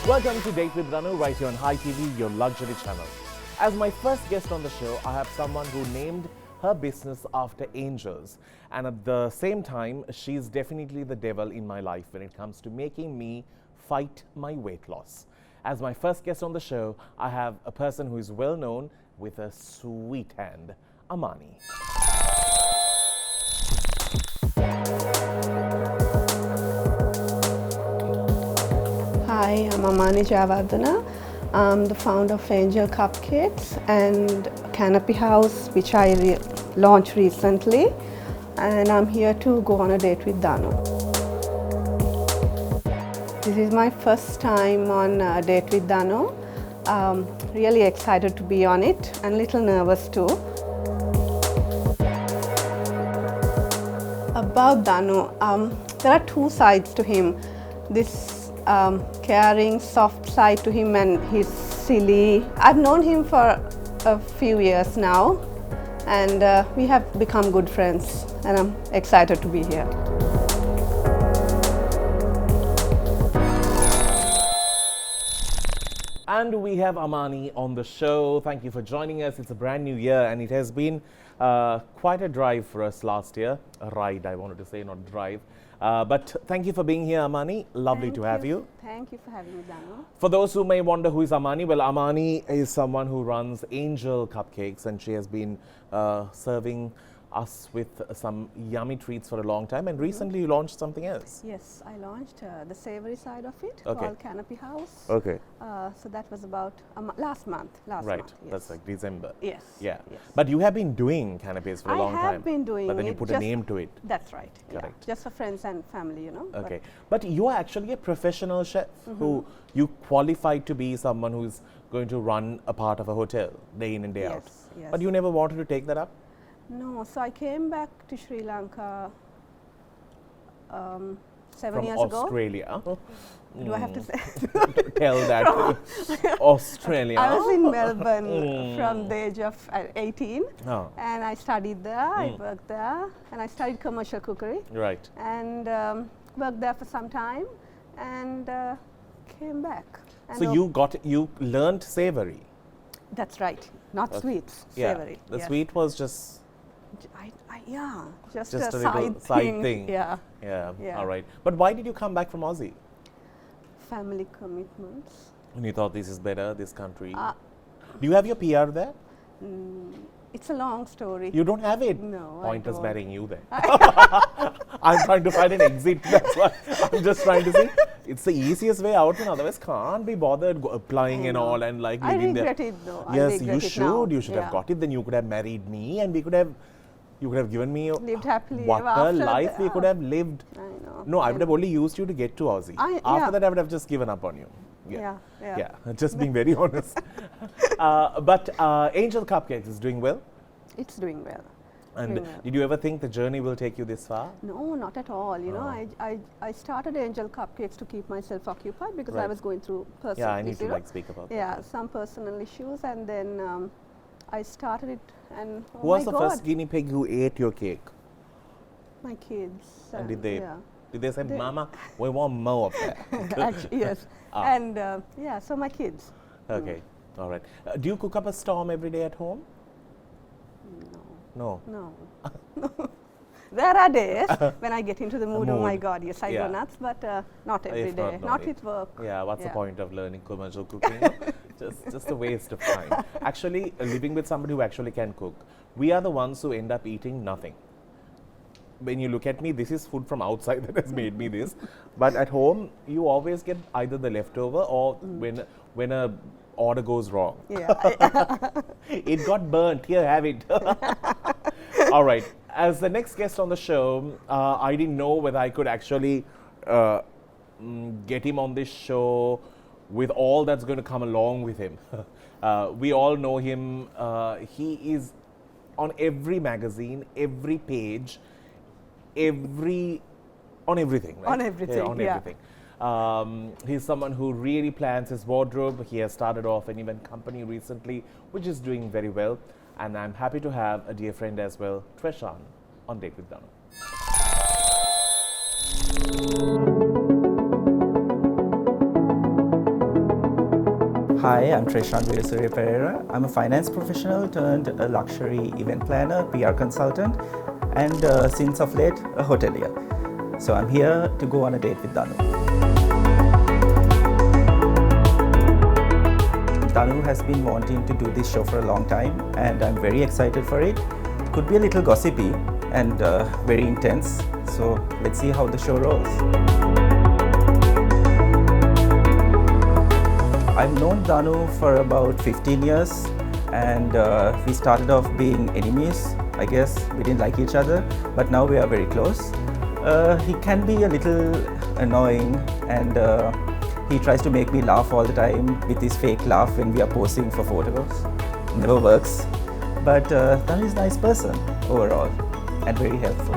Welcome to Date with Danu right here on Hi TV, your luxury channel. As my first guest on the show, I have someone who named her business after angels. And at the same time, she's definitely the devil in my life when it comes to making me fight my weight loss. As my first guest on the show, I have a person who is well known with a sweet hand, Amanee. Hi, I'm Amanee Jayawardena. I'm the founder of Angel Cupcakes and Canopy House, which I launched recently. And I'm here to go on a date with Danu. This is my first time on a date with Danu. Really excited to be on it and a little nervous too. About Danu, there are two sides to him. This caring, soft side to him, and he's silly. I've known him for a few years now, and we have become good friends, and I'm excited to be here. And we have Amanee on the show. Thank you for joining us. It's a brand new year, and it has been quite a drive for us last year. A ride, I wanted to say, not drive. But thank you for being here, Amanee. Lovely to have you. Thank you for having me, Danu. For those who may wonder who is Amanee, well, Amanee is someone who runs Angel Cupcakes, and she has been serving us with some yummy treats for a long time, and recently you launched something else. Yes, I launched the savory side of it Okay. called Canopy House. Okay. So that was about last month. Right, Yes. that's like December. Yes. Yeah. Yes. But you have been doing cannabis for a long time. I have been doing But then you it put a just- name to it. That's right. Correct. Yeah. Just for friends and family, you know. Okay. But you are actually a professional chef who you qualified to be someone who is going to run a part of a hotel day in and day out. Yes, yes. But you never wanted to take that up? No, so I came back to Sri Lanka 7 From years ago. Australia. Do I have to say? Tell that to Australia. I was in Melbourne from the age of 18, Oh, and I studied there, I worked there, and I studied commercial cookery, right. and worked there for some time, and came back. And So you learned savory. That's right, not sweets, Yeah. savory. The yes. sweet was just Yeah, just a a little side thing. Yeah, yeah. Yeah. All right. But why did you come back from Aussie? family commitments. And you thought this is better, this country. Uh, Do you have your PR there? It's a long story. You don't have it. No, I Point us don't. marrying you then. I'm trying to find an exit. That's why I'm just trying to see. It's the easiest way out, and otherwise can't be bothered applying I and know. all and like I living there. regret it though. I Yes, regret you it should. now. You should have Yeah. got it. Then you could have married me, and you could have given me Lived happily what ever a after. life we could have lived. I know. No, I would have only used you to get to Aussie. After yeah. that, I would have just given up on you. Yeah. Just being very honest. But Angel Cupcakes is doing well. It's doing well. And Doing well. did you ever think the journey will take you this far? No, not at all. You know, I started Angel Cupcakes to keep myself occupied because I Right. was going through personal Yeah, I need to you know, speak about that. yeah, some personal issues, and then I started it, and Who oh was my the God, first guinea pig who ate your cake? my kids. And did they? Yeah. Did they say, "Mama, we want more of that"? Actually, yes. And yeah, so my kids. Okay, all right. Do you cook up a storm every day at home? No. No. There are days when I get into the mood. Oh my mood. God, yes, I Yeah. go nuts, but not every If day. not, no Not need. with work. Yeah, what's the Yeah. point of learning commercial cooking? just a waste of time. Actually, living with somebody who actually can cook, we are the ones who end up eating nothing. When you look at me, this is food from outside that has made me this. But at home, you always get either the leftover or when a order goes wrong. Yeah. It got burnt. Here, have it. All right. As the next guest on the show, I didn't know whether I could actually get him on this show with all that's going to come along with him. We all know him. He is on every magazine, every page, on everything, right? On everything, Yeah, on yeah. everything. He's someone who really plans his wardrobe. He has started off an event company recently, which is doing very well. And I'm happy to have a dear friend as well, Treshan, on Date with Danu. Hi, I'm Treshan Weerasooriya Pereira. I'm a finance professional turned a luxury event planner, PR consultant, and since of late, a hotelier. So I'm here to go on a date with Danu. Danu has been wanting to do this show for a long time, and I'm very excited for it. Could be a little gossipy and very intense. So let's see how the show rolls. I've known Danu for about 15 years, and we started off being enemies. I guess we didn't like each other, but now we are very close. He can be a little annoying, and he tries to make me laugh all the time with his fake laugh when we are posing for photos. Never works. But Danu is a nice person overall and very helpful.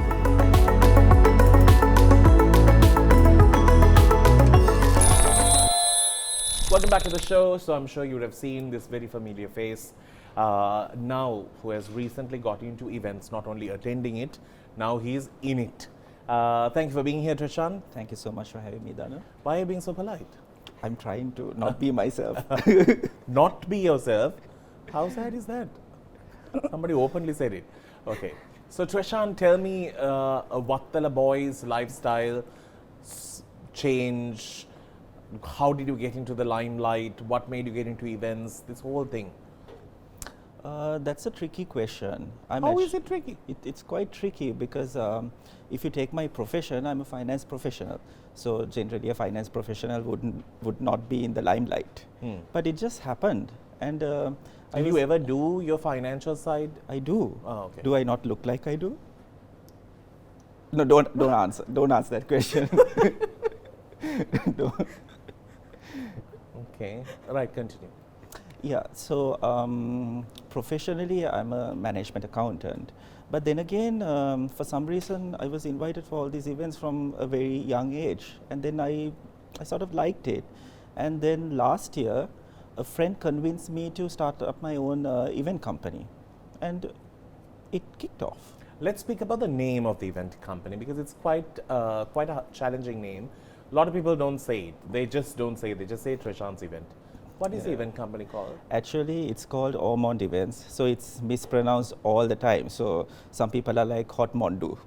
Welcome back to the show. So I'm sure you would have seen this very familiar face now, who has recently got into events, not only attending it, now he's in it. Thank you for being here, Treshan. Thank you so much for having me, Danu. Why are you being so polite? I'm trying to not be myself. Not be yourself? How sad is that? Somebody openly said it. Okay. So Treshan, tell me a Vattala boy's lifestyle change. How did you get into the limelight? What made you get into events? This whole thing. That's a tricky question. How is it tricky? It's quite tricky because if you take my profession, I'm a finance professional. So generally a finance professional would not be in the limelight. But it just happened. And do you ever do your financial side? I do. Oh, okay. Do I not look like I do? No, don't answer. Don't answer that question. Don't. Okay. Right, continue. Yeah, so professionally I'm a management accountant, but then again for some reason I was invited for all these events from a very young age, and then I sort of liked it, and then last year a friend convinced me to start up my own event company, and it kicked off. Let's speak about the name of the event company, because it's quite a challenging name. A lot of people don't say it. They just don't say it. They just say Treshan's event. What is the event company called? Actually, it's called Ormond Events. So it's mispronounced all the time. So some people are like Hotmondu,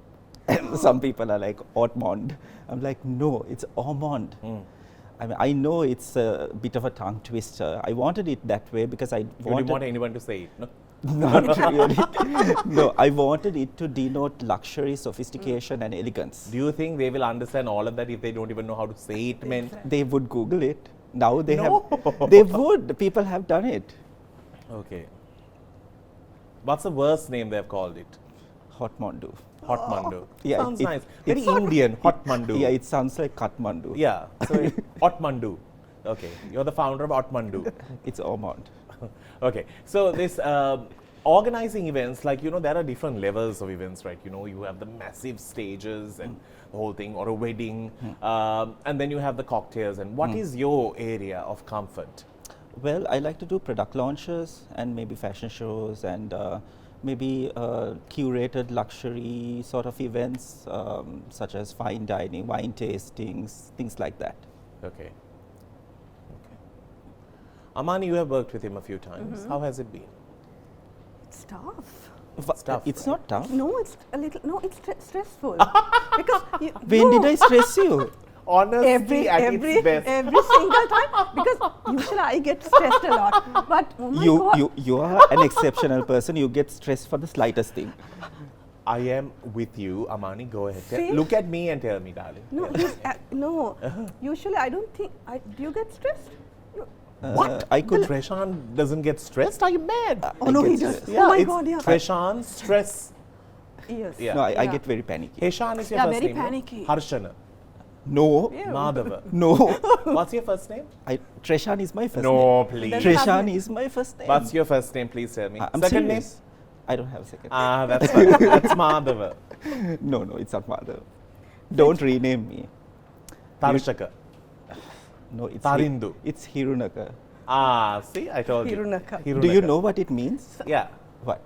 and some people are like Ormond. I'm like, no, it's Ormond. I mean, I know it's a bit of a tongue twister. I wanted it that way because You didn't want anyone to say it, no? Not really. No, I wanted it to denote luxury, sophistication, and elegance. Do you think they will understand all of that if they don't even know how to say it meant? They would Google it. Now they No. have. They would. People have done it. Okay. What's the worst name they've called it? Hotmondu. Hotmandu. Yeah, Sounds it- nice. Very it's- Indian, Hotmandu. Yeah, it sounds like Kathmandu. Yeah. So Hotmandu. Okay. You're the founder of Hotmandu. It's Ormond. Okay. So this organizing events, like, you know, there are different levels of events, right? You know, you have the massive stages and the whole thing, or a wedding, and then you have the cocktails. And what is your area of comfort? Well, I like to do product launches and maybe fashion shows and maybe curated luxury sort of events such as fine dining, wine tastings, things like that. Okay. Okay. Amanee, you have worked with him a few times. How has it been? It's tough. It's tough, It's right? not tough. No, it's a little. No, it's stressful. Because When did I stress you? Honesty at its best. every single time, because usually I get stressed a lot. But oh my God. You are an exceptional person. You get stressed for the slightest thing. I am with you, Amanee. Go ahead. See? Look at me and tell me, darling. No, no. Usually I don't think. Do you get stressed? What? I could. Treshan doesn't get stressed? Are you mad? Oh no, get he does. stressed. Oh my it's God, yeah. Treshan stress. Yes. Yeah. No, I Yeah. get very panicky. Heshan is your Yeah, first very name. no? panicky. Harshana. No, Yeah. Madhava. no. What's your first name? Treshan is my first name. No, please. Then- Treshan is my first name. What's your first name? Please tell me. I'm Second serious. I don't have a second name? That's fine. That's Madhava. name. No, it's not Madhav. Don't rename me. Tarshaka. No, it's Tarindu. It's Hirunaka. See, I told you. Hirunaka. Do you know what it means? Yeah. What?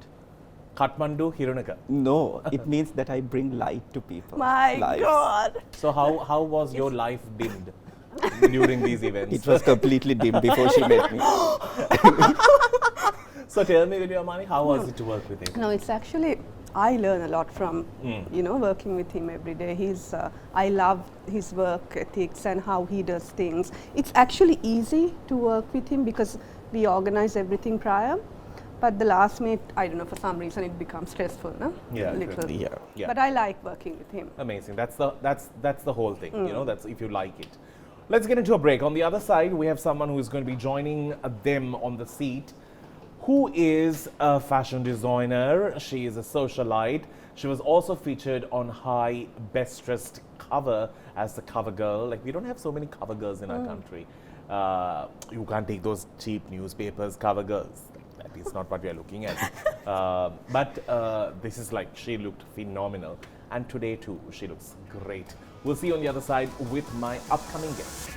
Kathmandu, Hirunaka. No, it means that I bring light to people. My lives. God. So how was your life dimmed? during these events? It was completely dim before she met me. So tell me, Amanee, how was it to work with him? No, it's actually, I learn a lot from, working with him every day. I love his work ethics and how he does things. It's actually easy to work with him because we organize everything prior. But the last minute, I don't know, for some reason it becomes stressful, no? Yeah, Little. Yeah. But I like working with him. Amazing. That's the whole thing. That's if you like it. Let's get into a break. On the other side, we have someone who is going to be joining them on the seat, who is a fashion designer. She is a socialite. She was also featured on Hi Best Dressed cover as the cover girl. Like, we don't have so many cover girls in our country. You can't take those cheap newspapers cover girls. That is not what we are looking at. But this is like, she looked phenomenal. And today too, she looks great. We'll see you on the other side with my upcoming guest.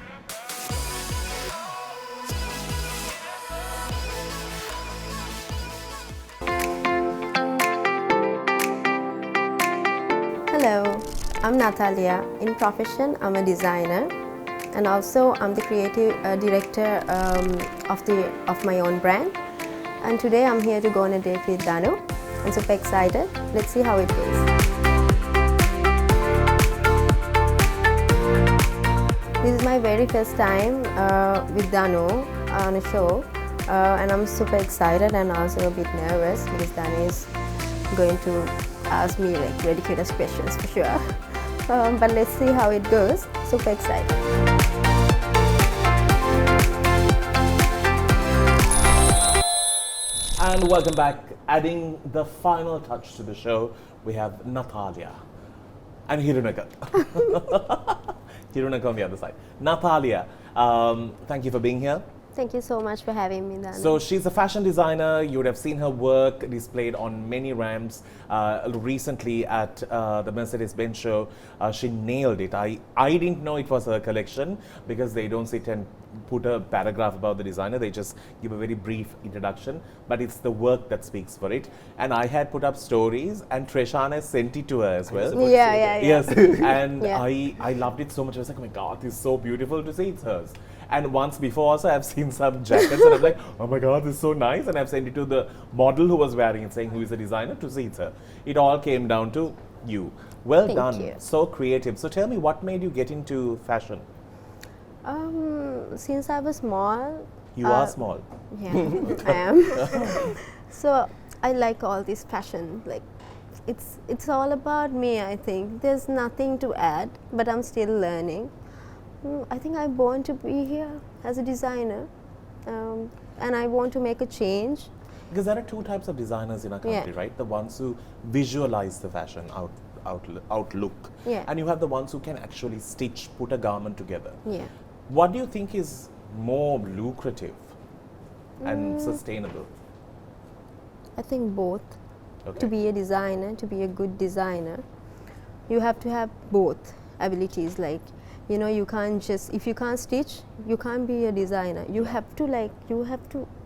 Hello, I'm Natharlea. In profession, I'm a designer, and also I'm the creative director of my own brand. And today I'm here to go on a date with Danu. I'm super excited. Let's see how it goes. This is my very first time with Danu on a show, and I'm super excited and also a bit nervous because Danu is going to ask me like ridiculous questions for sure. But let's see how it goes. Super excited. And welcome back. Adding the final touch to the show, we have Natharlea and Hirunaka. Hirunaka on the other side. Natharlea, thank you for being here. Thank you so much for having me, Danu. So she's a fashion designer. You would have seen her work displayed on many ramps. Recently at the Mercedes-Benz show, she nailed it. I didn't know it was her collection because they don't sit and put a paragraph about the designer. They just give a very brief introduction, but it's the work that speaks for it. And I had put up stories, and Treshan has sent it to her as well. Yeah. Yes, and Yeah. I loved it so much. I was like, oh my God, this is so beautiful to see. It's hers. And once before also, I've seen some jackets and I'm like, oh my God, this is so nice. And I've sent it to the model who was wearing it, saying who is the designer, to see it's her. It all came down to you. Well Thank done. you. So creative. So tell me, what made you get into fashion? Since I was small. You are small. Yeah, I am. So I like all this fashion. Like, it's all about me, I think. There's nothing to add, but I'm still learning. I think I'm born to be here as a designer, and I want to make a change. Because there are two types of designers in our country, right? The ones who visualize the fashion outlook, and you have the ones who can actually stitch, put a garment together. Yeah. What do you think is more lucrative and sustainable? I think both. Okay. To be a designer, to be a good designer, you have to have both abilities. Like, you can't just, if you can't stitch, you can't be a designer. You have to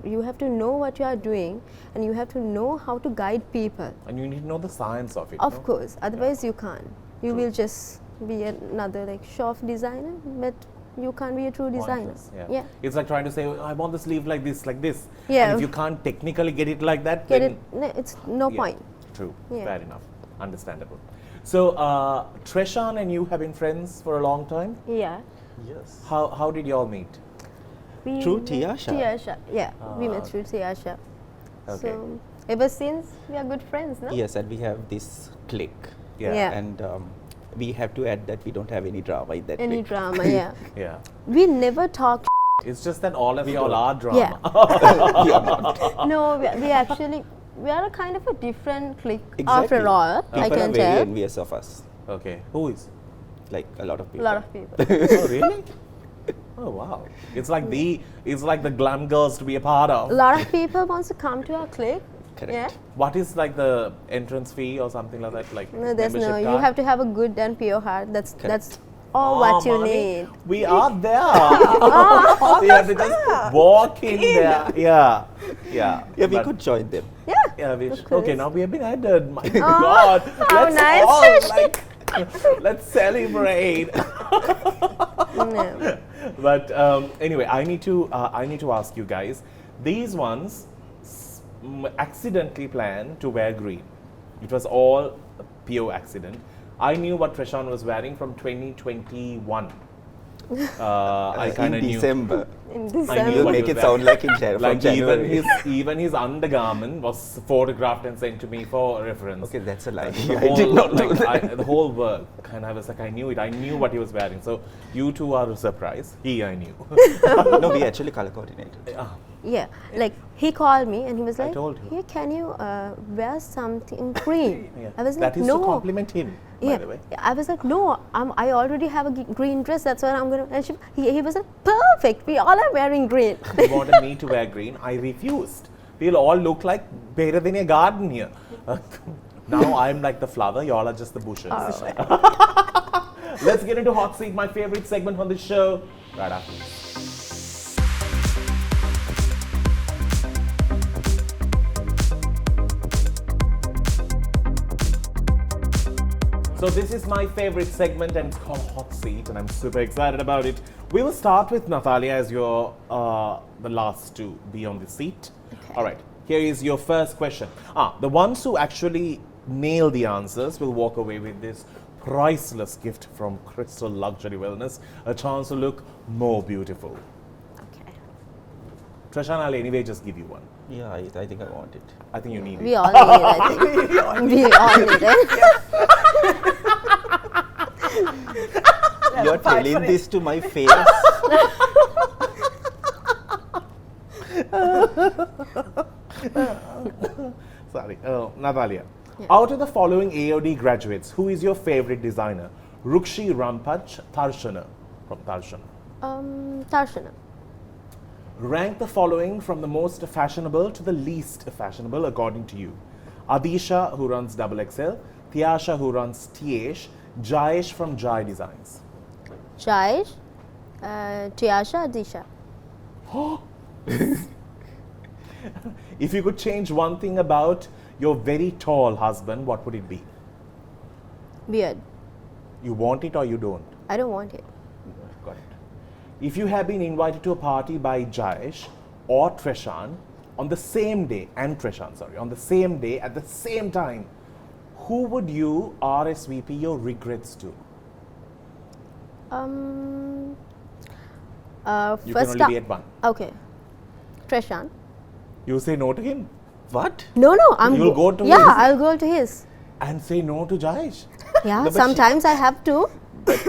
you have to know what you are doing, and you have to know how to guide people. And you need to know the science of it. Of course, otherwise you can't. You will just be another show-off designer, but you can't be a true designer. Yeah. It's like trying to say, I want the sleeve like this, like this. Yeah. And if you can't technically get it like that, it's no point. True. Yeah. Fair enough. Understandable. So, Treshan and you have been friends for a long time? Yeah. Yes. How did you all meet? Through Tiasha. Tiasha, yeah. We met through Tiasha. Okay. So, ever since, we are good friends, no? Yes, and we have this clique. Yeah. And we have to add that we don't have any drama in that Any clique. drama, yeah. Yeah. We never talk. It's just that all of you all are drama. Yeah. We are not. No, we actually, we are a kind of a different clique Exactly. after all, People I can are very tell. envious of us. Okay. Who is? Like a lot of A people. lot of people. Oh, really? Oh, wow. It's like the glam girls to be a part A of. lot of people wants to come to our clique. Correct. Yeah. What is like the entrance fee or something like that? Like No, there's no. membership You card? have to have a good and pure heart. That's Correct. all what you Amanee, need. We are there. We have to just walk in there. Yeah. Yeah, we But- could join them. Yeah. Yeah, we Of should. course. Okay, now we have been added. My God. how Let's nice. all let's celebrate. No. But anyway, I need to ask you guys. These ones accidentally planned to wear green. It was all a pure accident. I knew what Treshan was wearing from 2021. I kind of in knew. December. In I December. knew You what make he it was sound wearing. like in January. Like from January. even his undergarment was photographed and sent to me for reference. Okay, that's a lie. The I whole, did not know like, that. the whole work, and I was like, I knew it. I knew what he was wearing. So you two are surprised. I knew. No, we actually color coordinated. Yeah, like he called me and he was I like, told you. "Here, can you wear something green?" Yeah. I was That like, is "No." to compliment him, by the way. I was like, "No, I already have a green dress. That's what I'm gonna." And he was like, "Perfect. We all are wearing green." He wanted me to wear green. I refused. We'll all look like better than a garden here. Now I'm like the flower. Y'all are just the bushes. Let's get into Hot Seat, my favorite segment on the show. Right after this. So this is my favorite segment and it's called Hot Seat and I'm super excited about it. We will start with Natharlea as your the last to be on the seat. Okay. All right, here is your first question. The ones who actually nail the answers will walk away with this priceless gift from Crystal Luxury Wellness, a chance to look more beautiful. Okay. Treshan, I'll anyway just give you one. Yeah, I think I want it. I think you need We it. all need it, I think. We all need it. You're telling this to my face. Sorry, Natharlea. Yeah. Out of the following AOD graduates, who is your favorite designer? Rukshi Rampach Tharshana from Tharshana. Tarshana. Rank the following from the most fashionable to the least fashionable according to you. Adisha, who runs XXL, Tiasha, who runs TH, Jayesh from Jai Designs. Jaish, Tiasha, Disha. If you could change one thing about your very tall husband, what would it be? Beard. You want it or you don't? I don't want it. Got it. If you have been invited to a party by Jayesh or Treshan on the same day, and Treshan, sorry, on the same day at the same time, who would you RSVP your regrets to? You First can only be at one. Okay. Treshan. You say no to him What? No, I'm You'll go to yeah, his- I'll go to his. and say no to Jayesh. Yeah, but sometimes I have to.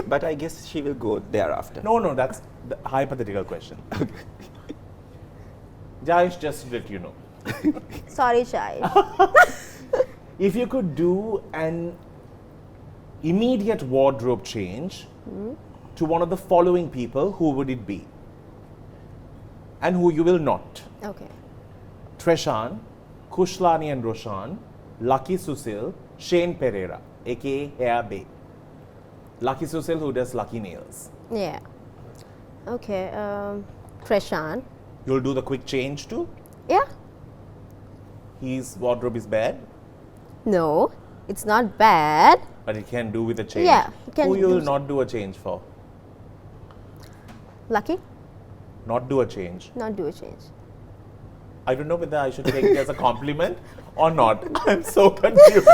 But I guess she will go thereafter. No, that's the hypothetical question. Jayesh, just to let you know. Sorry, Jaish. If you could do an immediate wardrobe change to one of the following people, who would it be? And who you will not? Okay. Treshan, Kushlani and Roshan, Lucky Susil, Shane Pereira, aka Hair Bay. Lucky Susil, who does Lucky Nails. Yeah. Okay. Treshan. You'll do the quick change too? Yeah. His wardrobe is bad, No, it's not bad. but he can do with a change. Yeah, he can Who you do will s- not do a change for? Lucky. Not do a change. Not do a change. I don't know whether I should take it as a compliment or not. I'm so confused.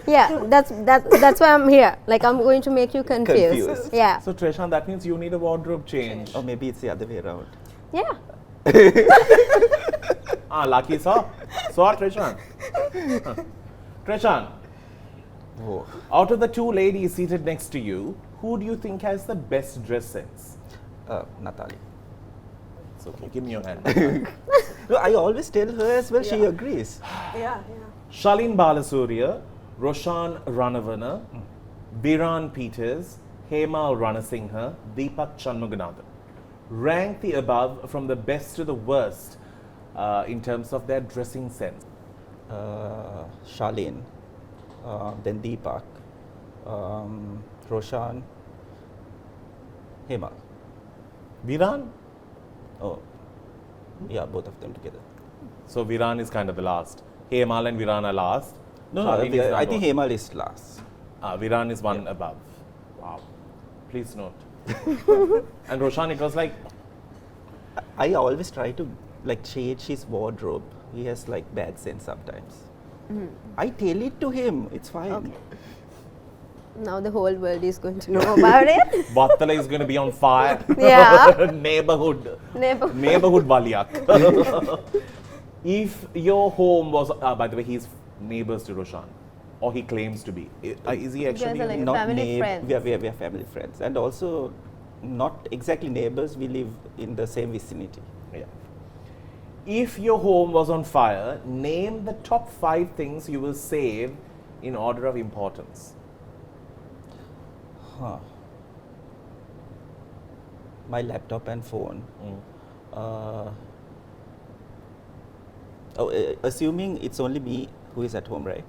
Yeah, that's why I'm here. Like I'm going to make you confused. Confused. Yeah. So Treshan, that means you need a wardrobe change. Or maybe it's the other way around. Yeah. Lucky saw Treshan. Treshan, Oh. out of the two ladies seated next to you, who do you think has the best dress sense? Natharlea. It's okay, give me your hand. No, I always tell her as well, she agrees. Shalin Balasuriya, Roshan Ranavana, Biran Peters, Hemal Ranasinghe, Deepak Chanmuganathan. Rank the above from the best to the worst in terms of their dressing sense. Shalin, then Deepak, Roshan, Hemal. Viran? Oh, yeah, both of them together. So Viran is kind of the last. Hemal and Viran are last. No, Shalin is I number think one. Hemal is last. Viran is one above. Wow. Please note. And Roshan, it was like, I always try to like change his wardrobe. He has like bad sense sometimes. I tell it to him. It's fine. Okay. Now the whole world is going to know about it. Vattala is going to be on fire. Yeah. Neighborhood Neighborhood. Valiyak. If your home was, by the way, he's neighbors to Roshan, or he claims to be. Is he actually? guys are like a Not family friends. We are family friends, and also not exactly neighbors. We live in the same vicinity. Yeah. If your home was on fire, name the top 5 things you will save in order of importance. My laptop and phone. Assuming it's only me who is at home, right?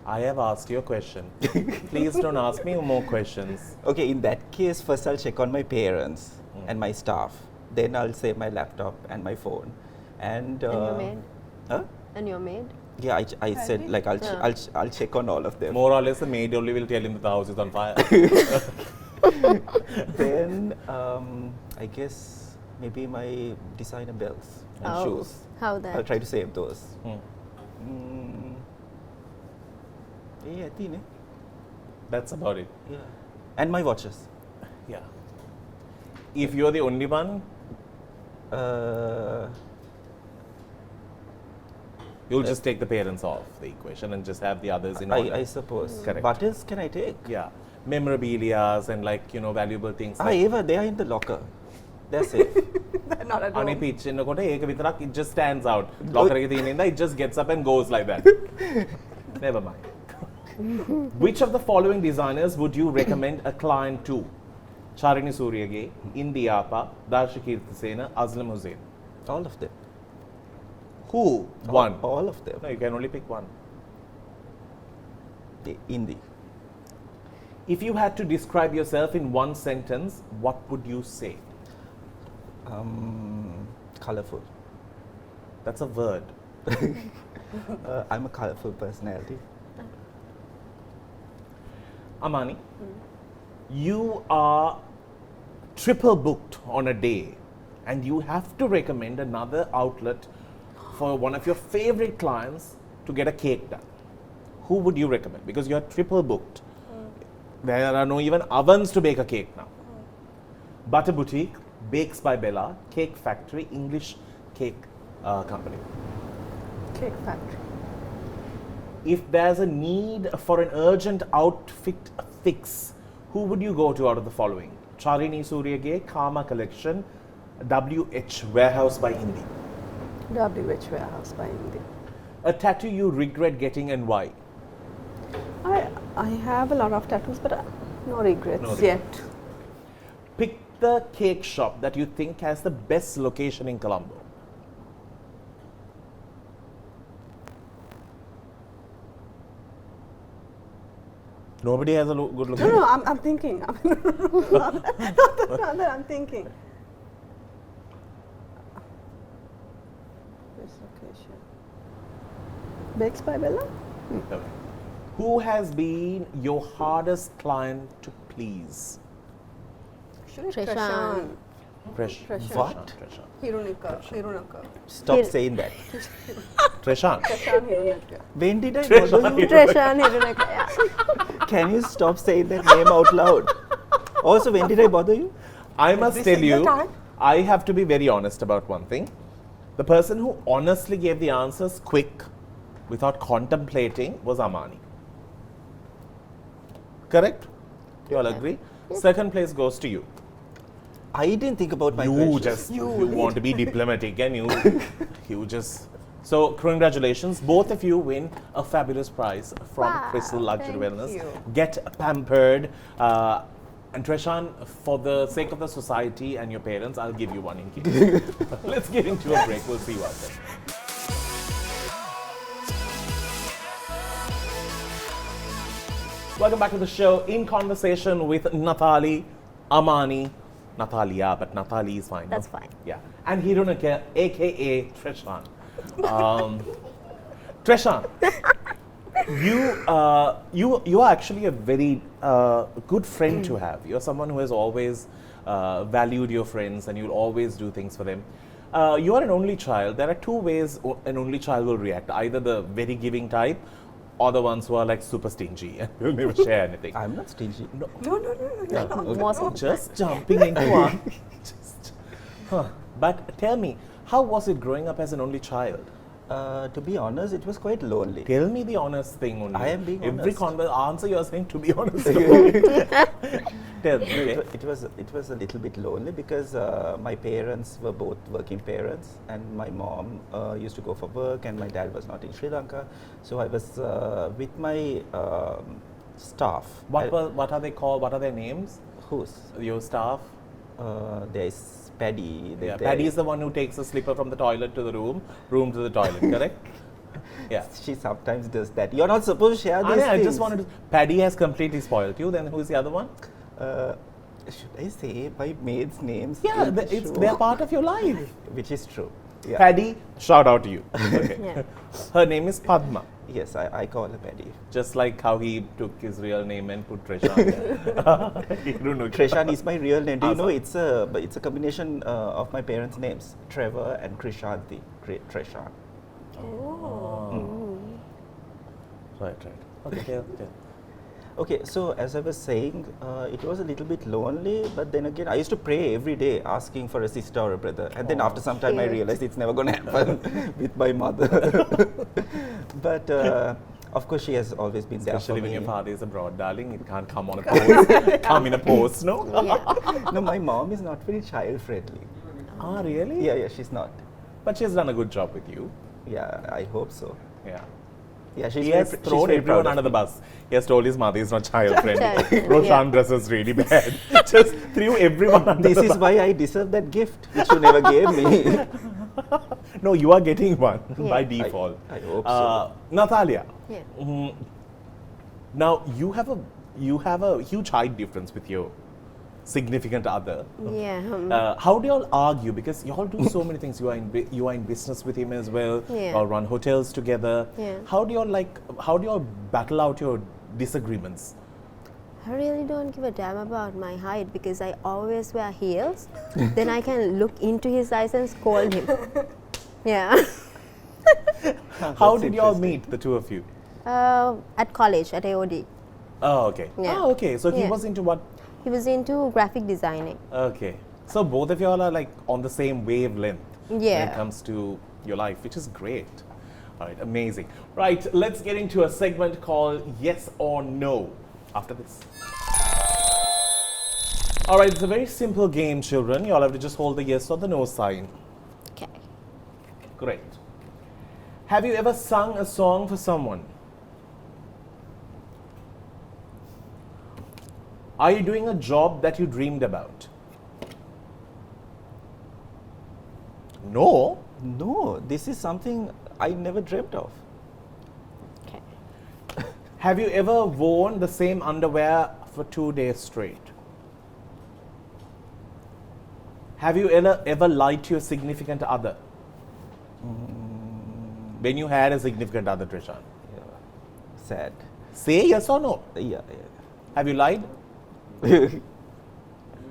I have asked you a question. Please don't ask me more questions. Okay, in that case, first I'll check on my parents and my staff. Then I'll save my laptop and my phone. And your maid? Huh? And your maid? Yeah, I said like I'll check on all of them. More or less, the maid only will tell him that the house is on fire. Then I guess maybe my designer belts and shoes. How that? I'll try to save those. Yeah, I think. That's about it. Yeah, and my watches. Yeah. If you're the only one, you'll just take the parents off the equation and just have the others in order. I suppose. Correct. What else can I take? Yeah. Memorabilias and valuable things. Like They are in the locker. They're safe. Not at all. Ani pitch it just stands out. Locker it just gets up and goes like that. Never mind. Which of the following designers would you recommend a client to? Charini Suryage, Indi Appa, Darshi Kirtisena, Azlam Hussain. All of them. Who? One. All of them. No, you can only pick one. Indi. If you had to describe yourself in one sentence, what would you say? Colorful. That's a word. I'm a colorful personality. Amanee, you are triple booked on a day and you have to recommend another outlet for one of your favorite clients to get a cake done. Who would you recommend? Because you are triple booked. There are no even ovens to bake a cake now. Butter Boutique, Bakes by Bella, Cake Factory, English Cake Company. Cake Factory. If there's a need for an urgent outfit fix, who would you go to out of the following? Charini Suryage, Karma Collection, WH Warehouse by Indi. WH Warehouse by Indi. A tattoo you regret getting and why? I have a lot of tattoos, but no regrets No regrets. yet. Pick the cake shop that you think has the best location in Colombo. Nobody has a good location? No, I'm thinking. Not that I'm thinking. This location. Bakes by Bella? Okay. Who has been your hardest client to please? Treshan. Treshan. What? Treshan. Hirunika. Stop saying that. Treshan. Treshan Hirunika. When did I bother you? Treshan Hirunika. Yeah. Can you stop saying that name out loud? Also, when did I bother you? I must Every tell single you, time? I have to be very honest about one thing. The person who honestly gave the answers quick, without contemplating, was Amanee. Correct? You all agree? Second place goes to you. I didn't think about my You questions. just you want to be diplomatic and you just. So congratulations, both of you win a fabulous prize from Wow, Crystal Luxury thank Wellness. you. Get pampered. And Treshan, for the sake of the society and your parents, I'll give you one in keep. Let's get into a break. We'll see you out there. Welcome back to the show. In conversation with Natharlea, Amanee, Natharlea, but Natharlea is fine. That's no? fine. Yeah, and Hirunika, aka Treshan. Treshan, you are actually a very good friend to have. You're someone who has always valued your friends and you'll always do things for them. You are an only child. There are two ways an only child will react. Either the very giving type or the ones who are like super stingy and will never share anything. I'm not stingy. Most Just jumping into one. But tell me, how was it growing up as an only child? To be honest, it was quite lonely. Tell me the honest thing only. I am being Every honest. answer you're saying to be honest. Tell me. Okay. It was a little bit lonely because my parents were both working parents, and my mom used to go for work, and my dad was not in Sri Lanka. So I was with my staff. What are they called? What are their names? Whose? Your staff? There is Paddy. Yeah, Paddy is the one who takes the slipper from the toilet to the room to the toilet, correct? Yeah. She sometimes does that. You're not supposed to share these I things. just wanted to. Paddy has completely spoiled you. Then who's the other one? Should I say my maid's names? Yeah, in the show? they're part of your life. Which is true. Yeah. Paddy, shout out to you. Okay. Yeah. Her name is Padma. Yes, I call her Paddy. Just like how he took his real name and put Treshan. You don't know. Treshan is my real name. Do you know Awesome. it's a combination of my parents' names, Trevor and Krishanti. Treshan. Right. Okay, tell. Okay, so as I was saying, it was a little bit lonely, but then again, I used to pray every day asking for a sister or a brother. And then after some time, I cute. realized it's never going to happen with my mother. But of course, she has always been there for Especially when me. your father is abroad, darling. It can't come on a post. Come in a post, no? Yeah. No, my mom is not very child-friendly. Ah, really? Yeah, she's not. But she has done a good job with you. Yeah, I hope so. Yeah. Yeah, she's He very has she's thrown very everyone proud of under the me. bus. He has told his mother is not child friendly. Child-friendly, Roshan yeah. dresses really bad. Just threw everyone under This the is bus. why I deserve that gift, which you never gave me. No, you are getting one by Yeah. default. I hope so. Natharlea. Yeah. Now you have a huge height difference with your significant other. Yeah. How do y'all argue? Because y'all do so many things. You are in business with him as well. Yeah. Y'all run hotels together. Yeah. How do y'all battle out your disagreements? I really don't give a damn about my height because I always wear heels. Then I can look into his eyes and scold him. Yeah. How That's did y'all interesting. meet, the two of you? At college, at AOD. Oh, okay. Yeah. Oh, okay. So he Yeah. was into what? He was into graphic designing. Okay. So both of y'all are like on the same wavelength when it Yeah. comes to your life, which is great. All right, amazing. Right, let's get into a segment called Yes or No after this. All right, it's a very simple game, children. You all have to just hold the yes or the no sign. Okay. Great. Have you ever sung a song for someone? Are you doing a job that you dreamed about? No. No, this is something I never dreamt of. Okay. Have you ever worn the same underwear for 2 days straight? Have you ever lied to your significant other? When you had a significant other, Treshan? Yeah. Sad. Say yes or no. Yeah. Have you lied?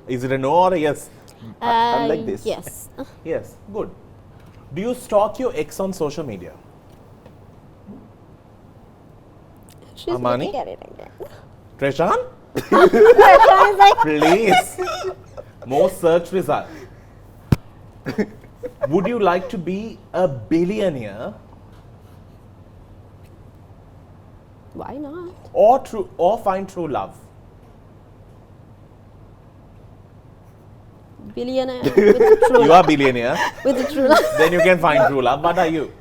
Is it a no or a yes? I'm like this. Yes. Yes, good. Do you stalk your ex on social media? She's Amanee? looking at it again. Treshan? Treshan is like, Please. More search result. Would you like to be a billionaire why not? or find true love? Billionaire with a true You love. are billionaire. With a true love. Then you can find true love. What are you?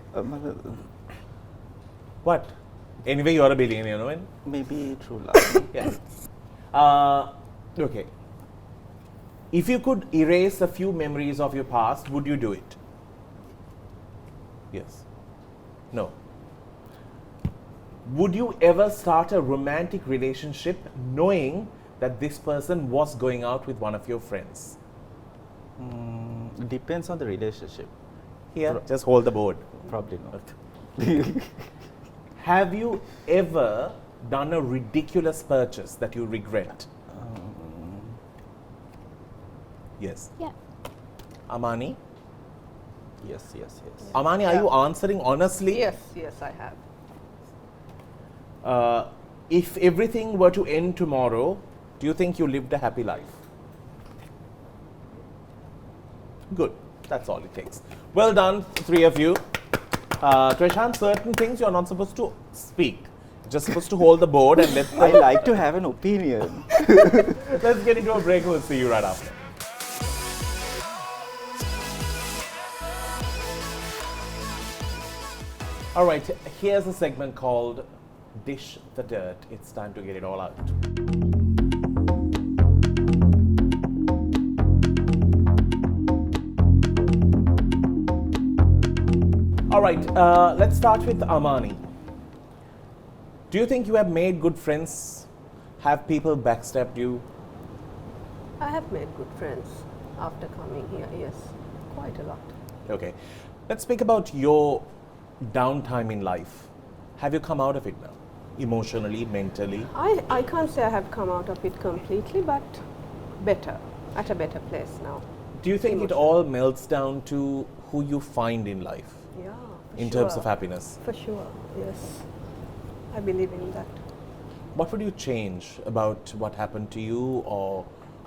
What? Anyway, you are a billionaire, no? Maybe true love. Yes. Okay. If you could erase a few memories of your past, would you do it? Yes. No. Would you ever start a romantic relationship knowing that this person was going out with one of your friends? Depends on the relationship. Here, just hold the board. Probably not. Have you ever done a ridiculous purchase that you regret? Yes. Yeah. Amanee? Yes, yes, yes. Amanee, are you answering honestly? Yes, yes, I have. If everything were to end tomorrow, do you think you lived a happy life? Good. That's all it takes. Well done, three of you. Treshan, certain things you're not supposed to speak. You're just supposed to hold the board and let I like to have an opinion. Let's get into a break. We'll see you right after. All right, here's a segment called Dish the Dirt. It's time to get it all out. All right, let's start with Amanee. Do you think you have made good friends? Have people backstabbed you? I have made good friends after coming here, yes, quite a lot. Okay, let's speak about your downtime in life. Have you come out of it now? Emotionally, mentally? I can't say I have come out of it completely, but better, at a better place now. Do you think it all melts down to who you find in life Yeah, in terms of happiness? For sure, yes. I believe in that. What would you change about what happened to you, or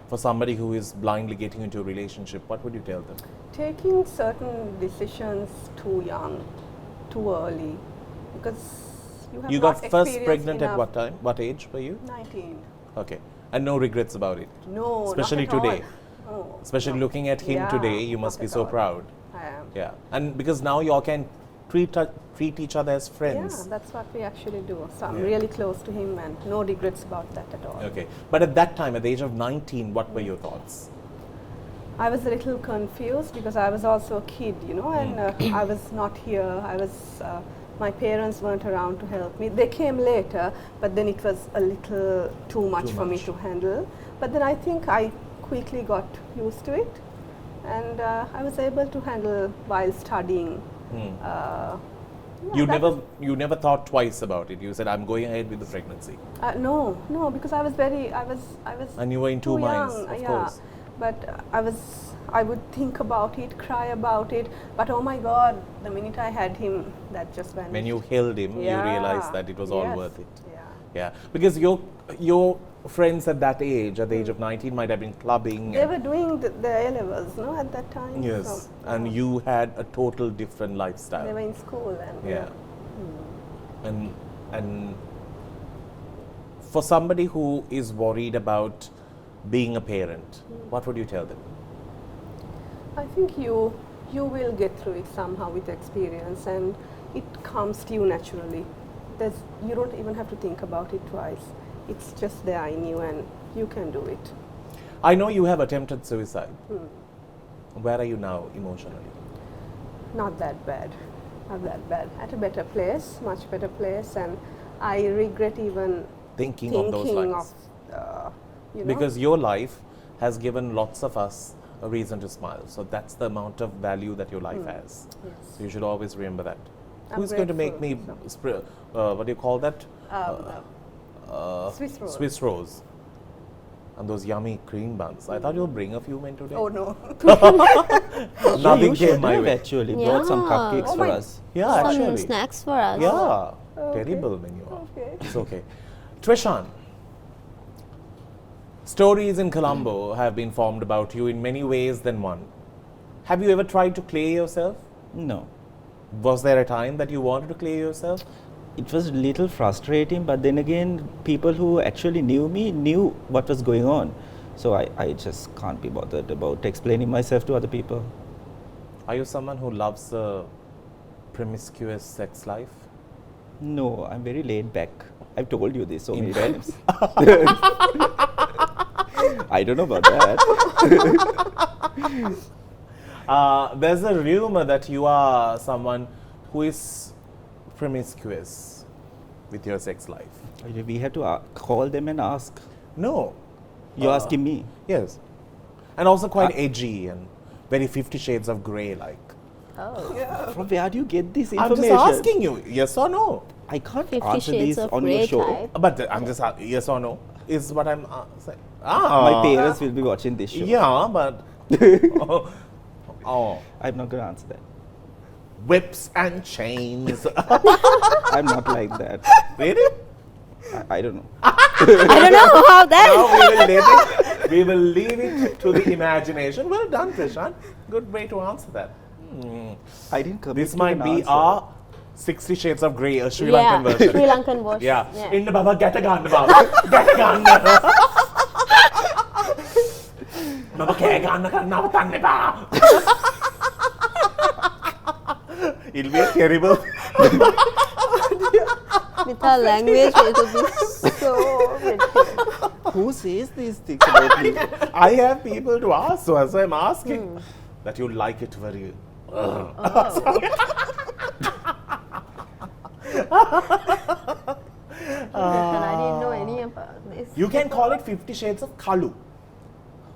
for somebody who is blindly getting into a relationship, what would you tell them? Taking certain decisions too young, too early, because you have You not got first experienced pregnant at enough. what time? What age were you? 19. Okay. And no regrets about it? No, Especially not at today. All. No, Especially no. looking at him Yeah, today, you not must be at so all. proud. I am. Yeah. And because now you all can treat each other as friends. Yeah, that's what we actually do. So I'm Yeah. really close to him and no regrets about that at all. Okay. But at that time, at the age of 19, what were your thoughts? I was a little confused because I was also a kid, you know, and I was not here. My parents weren't around to help me. They came later, but then it was a little too much for me to handle. But then I think I quickly got used to it, and I was able to handle while studying. Yeah, You that you never thought twice about it. You said, I'm going ahead with the pregnancy. No, because I was And you were in two too minds, young, of yeah. course. But I would think about it, cry about it. But oh my God, the minute I had him, that just vanished. When you held him, you Yeah. realized that it was all Yes. worth it. Yeah. Yeah. Because your friends at that age, at the age of 19, might have been clubbing. They were doing the A-levels, no, at that time. Yes. So, And you had a total different lifestyle. they were in school and Yeah. And for somebody who is worried about being a parent, what would you tell them? I think you will get through it somehow with experience, and it comes to you naturally. You don't even have to think about it twice. It's just there in you, and you can do it. I know you have attempted suicide. Where are you now emotionally? Not that bad. Not that bad. At a better place, much better place, and I regret even Thinking of those lines. you know. Because your life has given lots of us a reason to smile. So that's the amount of value that your life has. Yes. So you should always remember that. I'm Who's going to make me, grateful, what do you call that? Swiss roll. Swiss rolls. And those yummy cream buns. I thought you'll bring a few men today. Oh no. Nothing you should came my have way. actually brought some Yeah. cupcakes Oh for my- us. Yeah, Some actually. snacks for us. Yeah. Okay. Terrible menu. Okay. It's okay. Treshan, stories in Colombo have been formed about you in many ways than one. Have you ever tried to clear yourself? No. Was there a time that you wanted to clear yourself? It was a little frustrating, but then again, people who actually knew me knew what was going on. So I just can't be bothered about explaining myself to other people. Are you someone who loves a promiscuous sex life? No, I'm very laid back. I've told you this so In many bed? times. I don't know about that. There's a rumor that you are someone who is promiscuous with your sex life. We have to call them and ask. No. You're asking me? Yes. And also quite edgy and very 50 Shades of Grey like. Oh. From where do you get this I'm information? just asking you, yes or no? I can't 50 answer Shades this of on your Grey show. type. But I'm just yes or no is what I'm saying. My parents will be watching this show. Yeah, but Oh, I'm not going to answer that. whips and chains. I'm not like that. Really? I don't know. I don't know how that. Now we will leave it to the imagination. Well done, Treshan. Good way to answer that. I didn't commit This to might an be answer. our 60 Shades of Grey, a Sri Yeah, Lankan version. Sri Lankan version. Yeah. In the Baba, get a gun, Baba. Get a gun. Baba, get a gun. Now, Baba. It'll be terrible. With our language, it will be so ridiculous. Who says these things about me? I have people to ask, so as I'm asking, that you like it very. And I didn't know any about this. You can call it 50 Shades of Kalu.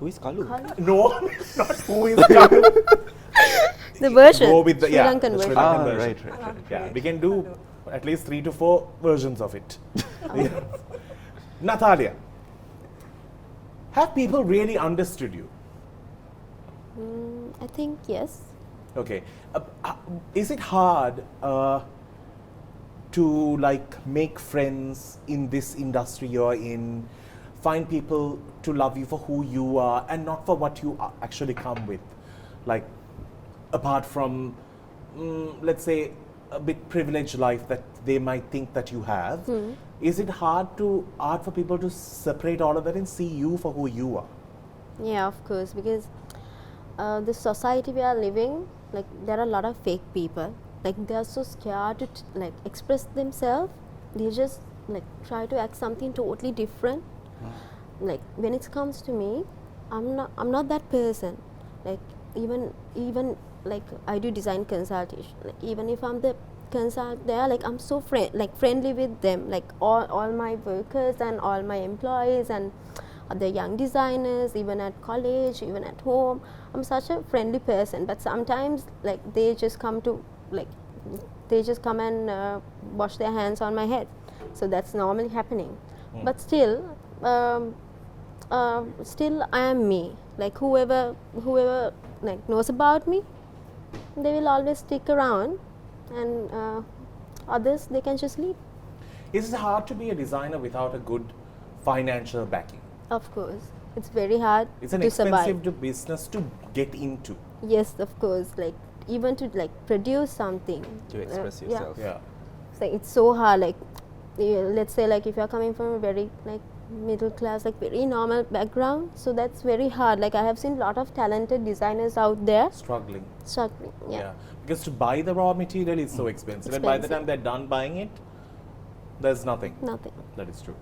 Who is Kalu? No, not who is Kalu. The version. Go with the Sri Lankan the Sri version. Lankan version. Right. Yeah, we can do at least 3 to 4 versions of it. Yeah. Natharlea, have people really understood you? I think yes. Okay. Is it hard to like make friends in this industry you're in, find people to love you for who you are and not for what you actually come with? Like, apart from, let's say, a bit privileged life that they might think that you have, is it hard for people to separate all of that and see you for who you are? Yeah, of course, because the society we are living, like there are a lot of fake people. Like they are so scared to like express themselves. They just like try to act something totally different. Like when it comes to me, I'm not that person. Like even like I do design consultation. Like even if I'm the consult there, like I'm so friendly with them. Like all my workers and all my employees and the young designers, even at college, even at home, I'm such a friendly person. But sometimes like they just come and wash their hands on my head. So that's normally happening. But still I am me. Like whoever like knows about me, they will always stick around, and others they can just leave. Is it hard to be a designer without a good financial backing? Of course, it's very hard It's an to survive. expensive business to get into. Yes, of course. Like even to like produce something. To express yeah. yourself. Yeah. It's so hard. Like let's say like if you're coming from a very like middle class, like very normal background, so that's very hard. Like I have seen a lot of talented designers out there Struggling. struggling. Yeah. Because to buy the raw material is so expensive. And by the Expensive. time they're done buying it, there's nothing. Nothing. That is true.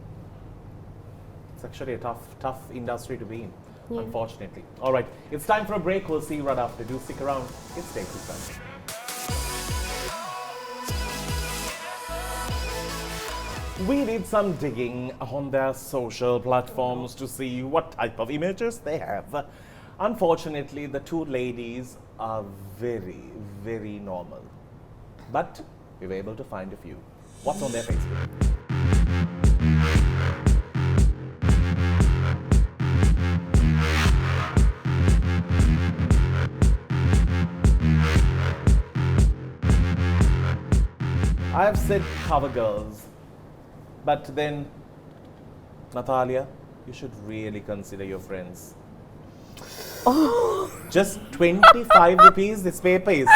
It's actually a tough industry to be in, Yeah. unfortunately. All right, it's time for a break. We'll see you right after. Do stick around. It's Take This Time. We did some digging on their social platforms to see what type of images they have. Unfortunately, the two ladies are very, very normal. But we were able to find a few. What's on their Facebook? I have said cover girls, but then, Natharlea, you should really consider your friends. Just 25 rupees this paper is.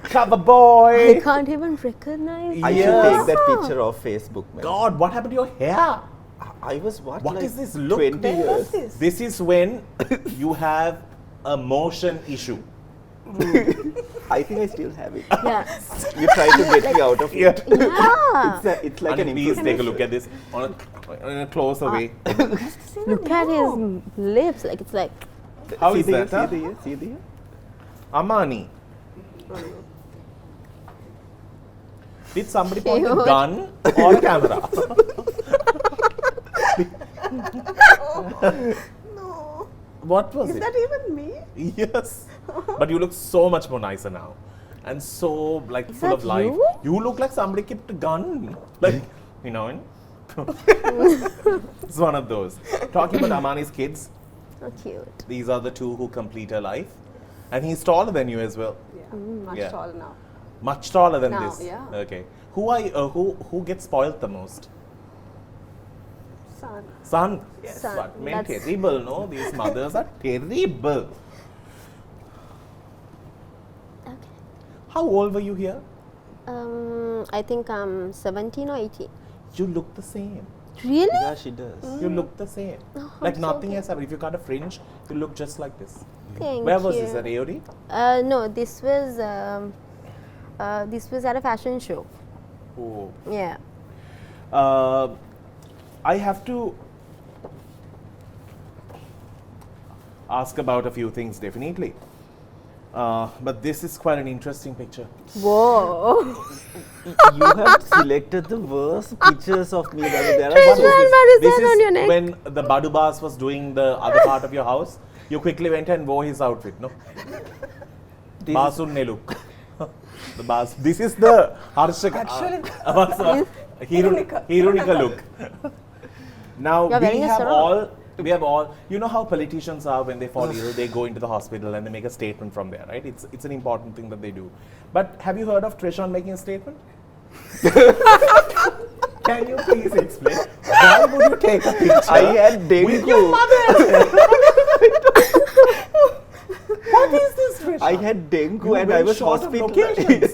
Cover I boy! can't even recognize. I Yes. should take that picture off Facebook, man. God, what happened to your hair? I was what? What like is this look? 20 years. This is when you have a motion issue. I think I still have it. Yeah. You try to get me out of it. Yeah. It's like an And please improvement. take a look at this in a closer way. Look at his lips. Like it's like. How see is the that, huh? See the ear? See the ear? Amanee. Did somebody point a Cute. gun or a camera? No. What was Is it? that even me? Yes. But you look so much more nicer now. And so like Is full that of life. you? You look like somebody kept a gun. Like, you know. It's one of those. Talking about Amanee's kids, Oh, cute. These are the two who complete her life. And he's taller than you as well. Yeah, much Yeah. taller now. Much taller than Now, this. yeah. Okay. Who gets spoiled the most? Son. Son. Yes. Son. But men That's- terrible, no? These mothers are terrible. Okay. How old were you here? I think I'm 17 or 18. You look the same. Really? Yeah, she does. You look the same. Oh, Like I'm nothing so has happened. If you cut a fringe, you look just like this. Thank Where you. was this? At AOD? No, this was at a fashion show. Oh. Yeah. I have to ask about a few things, definitely. But this is quite an interesting picture. Whoa. You have selected the worst pictures of me. There are Treshan, so- what is This that on your neck? when the Badu Bas was doing the other part of your house. You quickly went and wore his outfit, no? This- Basunne look. The Bas. This is the Harshak. Actually, Hirunika look. Now You're we wearing a have sarong. all. You know how politicians are when they fall ill, they go into the hospital and they make a statement from there, right? It's an important thing that they do. But have you heard of Treshan making a statement? Can you please explain? Why would you take a picture? I had with your dengue. mother? What is this, Treshan? I had dengue You and went I was short of hospitalized. locations.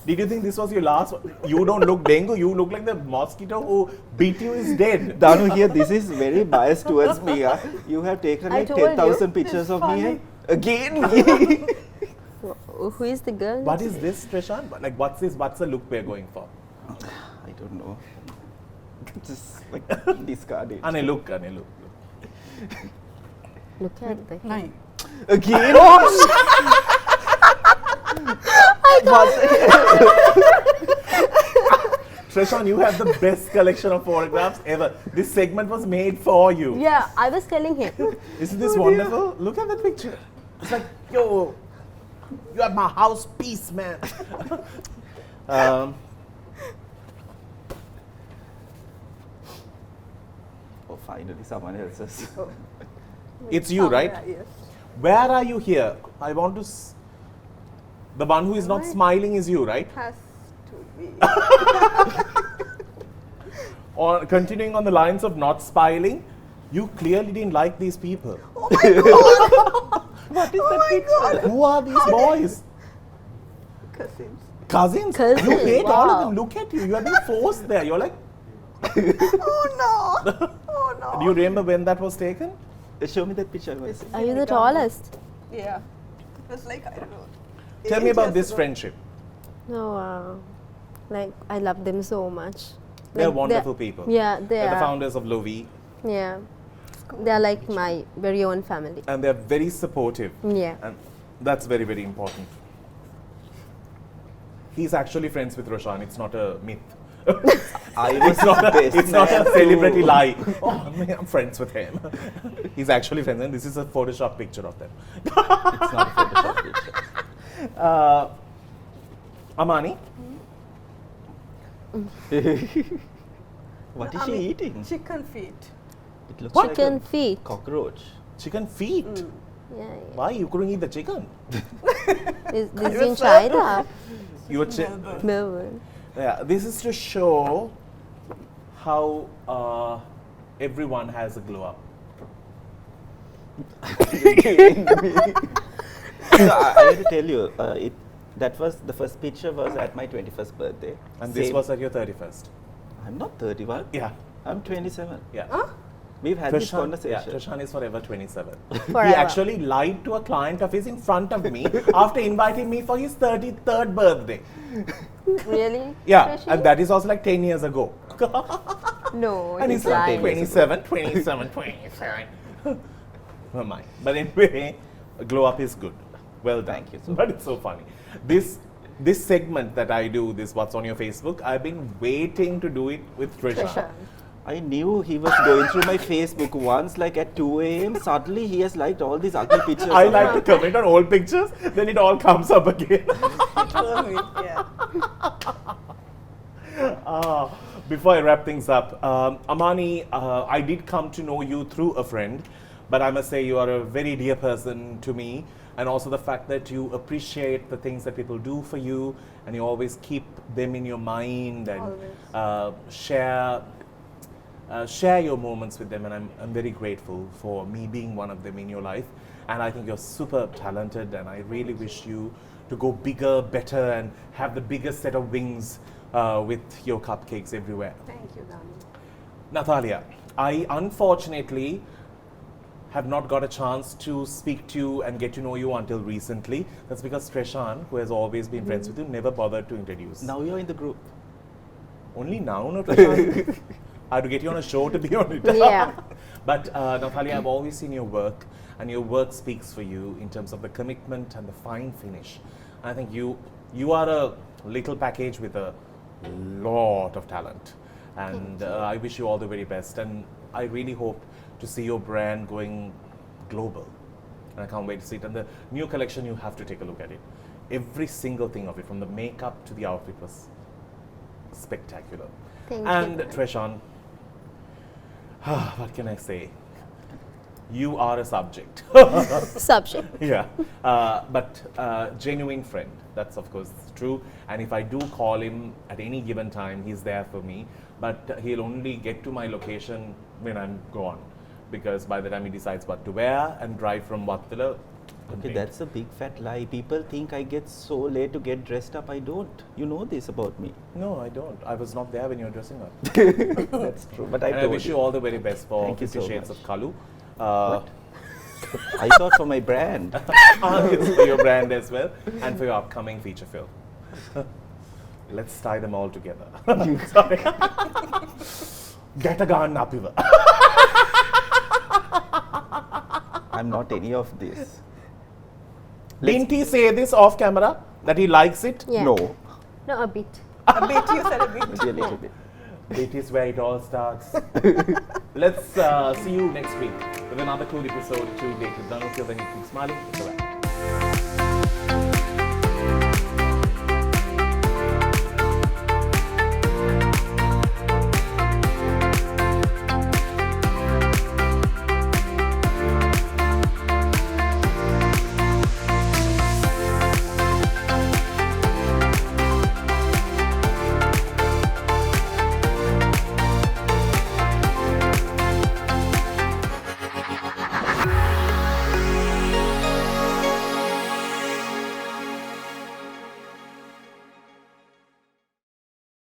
Did you think this was your last one? You don't look dengue, you look like the mosquito who beat you is dead. Danu, here, this is very biased towards me. You have taken I like told you. 10,000 pictures of me. funny. Again. Who is the girl? What is this, Treshan? Like, what's this? What's the look we're going for? I don't know. Just like discard it. Ane, look. Look at the. nine. Again? Treshan, you have the best collection of photographs ever. This segment was made for you. Yeah, I was telling him. Isn't this wonderful? Look at that picture. It's like, yo, you are my house piece, man. Oh, finally, someone else's. It's you, right? Yes. Where are you here? I want to. The one who is not Why? smiling is you, right? Has to be. Or continuing on the lines of not smiling, you clearly didn't like these people. What is that picture? Who are these boys? Cousins. Cousins? Cousins, You hate all of wow. them. Look at you. You are being forced there. You're like, Oh no! Oh no! do you remember when that was taken? Show me that picture. I want to see. Are you the tallest? Yeah. It was like, I don't know. Tell me 8 about years this ago. friendship. No, wow. Like, I love them so much. They're Like, wonderful people. Yeah, they They're the are. founders of Lovi, Yeah. They're like my very own family. and they're very supportive. Yeah. And that's very, very important. He's actually friends with Roshan. It's not a myth. I was It's not a man celebrity too. lie. Oh, I'm friends with him. He's actually friends, and this is a Photoshop picture of them. It's not a Photoshop picture. Amanee, What is I she mean, eating? Chicken feet. It looks Chicken like feet. a cockroach. chicken feet. Yeah, yeah. Why you couldn't eat the chicken? This is in China. You were Melbourne. yeah. This is to show how everyone has a glow up. So I have to tell you, that was the first picture was at my 21st birthday. And this Same- was at your 31st. I'm not 31. Yeah. I'm 27. Yeah. We've had this Treshan, conversation. yeah, Treshan is forever 27. Forever. He actually lied to a client of his in front of me after inviting me for his 33rd birthday. Really? Yeah, Treshan? and that is also like 10 years ago. No, And he's he's like lying. 27. Never mind. But anyway, glow up is good. Well done. Thank you so But it's so funny. This segment that I do, this What's on Your Facebook, I've been waiting to do it with Treshan. Treshan. I knew he was going through my Facebook once, like at 2 a.m. Suddenly he has liked all these ugly pictures. I of like me. to comment on old pictures, then it all comes up again. Yeah. Before I wrap things up, Amanee, I did come to know you through a friend, but I must say you are a very dear person to me, and also the fact that you appreciate the things that people do for you, and you always keep them in your mind and share your moments with them, and I'm very grateful for me being one of them in your life. And I think you're super talented, and I really wish you to go bigger, better, and have the biggest set of wings with your cupcakes everywhere. Thank you, Danu. Natharlea, I unfortunately have not got a chance to speak to you and get to know you until recently. That's because Treshan, who has always been friends with you, never bothered to introduce. Now you're in the group. Only now, no, Treshan? I had to get you on a show to be on it. Yeah. But Natharlea, I've always seen your work, and your work speaks for you in terms of the commitment and the fine finish. I think you are a little package with a lot of talent, and I wish you all the very best. And I really hope to see your brand going global, and I can't wait to see it. And the new collection, you have to take a look at it. Every single thing of it, from the makeup to the outfit, was spectacular. Thank and you. Treshan, what can I say? You are a subject. Subject. Yeah, but genuine friend. That's of course true. And if I do call him at any given time, he's there for me. But he'll only get to my location when I'm gone, because by the time he decides what to wear and drive from Vattala. Okay, that's a big fat lie. People think I get so late to get dressed up. I don't. You know this about me. No, I don't. I was not there when you were dressing up. That's true. But I And I told wish you all the very best for Thank you 50 so Shades much. of Kalu. What? I thought for my brand. It's for your brand as well, and for your upcoming feature film. Let's tie them all together. Sorry. Get a gun, Napiva. I'm not any of this. Didn't he say this off camera that he likes it? Yeah. No, No, a bit. A bit, you said a bit. maybe a little bit. It is where it all starts. Let's see you next week with another cool episode to Date with Danu. Till then, keep smiling. Bye-bye.